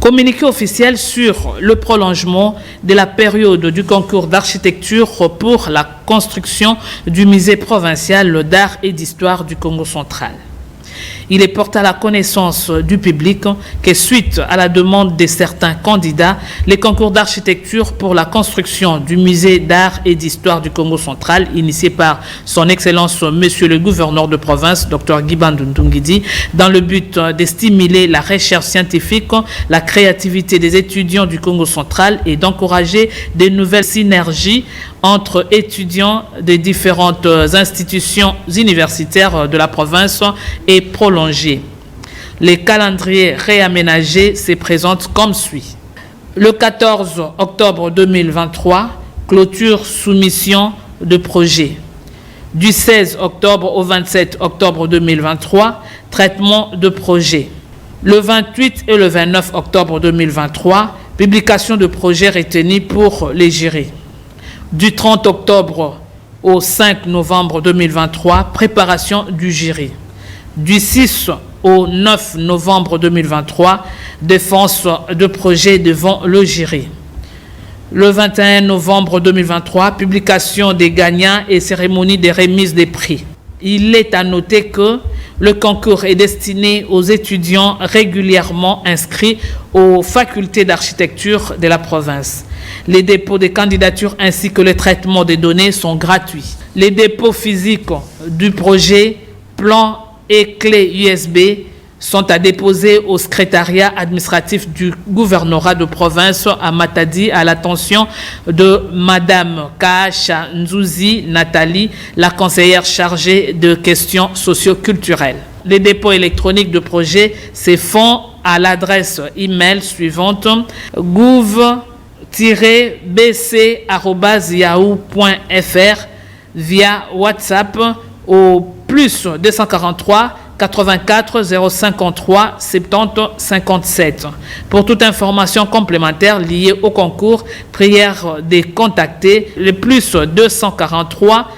Communiqué officiel sur le prolongement de la période du concours d'architecture pour la construction du musée provincial d'art et d'histoire du Congo central. Il est porté à la connaissance du public que suite à la demande de certains candidats, les concours d'architecture pour la construction du musée d'art et d'histoire du Congo central, initié par son Excellence Monsieur le gouverneur de province, Dr Guibandou Ndungidi, dans le but de stimuler la recherche scientifique, la créativité des étudiants du Congo central et d'encourager de nouvelles synergies entre étudiants des différentes institutions universitaires de la province et prolongé. Les calendriers réaménagés se présentent comme suit. Le 14 octobre 2023, clôture soumission de projet. Du 16 octobre au 27 octobre 2023, traitement de projet. Le 28 et le 29 octobre 2023, publication de projet retenu pour les jurys. Du 30 octobre au 5 novembre 2023, préparation du jury. Du 6 au 9 novembre 2023, défense de projet devant le jury. Le 21 novembre 2023, publication des gagnants et cérémonie de remise des prix. Il est à noter que le concours est destiné aux étudiants régulièrement inscrits aux facultés d'architecture de la province. Les dépôts des candidatures ainsi que le traitement des données sont gratuits. Les dépôts physiques du projet, plan et clés USB sont à déposer au secrétariat administratif du gouvernorat de province à Matadi à l'attention de Madame Kaasha Nzouzi Nathalie, la conseillère chargée de questions socio-culturelles. Les dépôts électroniques de projet se font à l'adresse email suivante gouv-bc@yahoo.fr via WhatsApp au plus 243 84 053 70 57. Pour toute information complémentaire liée au concours, prière de contacter le plus 243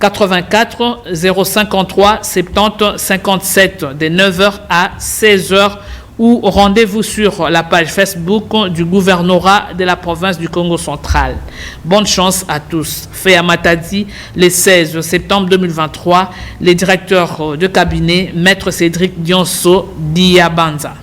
84 053 70 57 de 9h à 16h ou rendez-vous sur la page Facebook du gouvernorat de la province du Congo central. Bonne chance à tous. Fait à Matadi, le 16 septembre 2023, le directeur de cabinet, Maître Cédric Dionso Diabanza.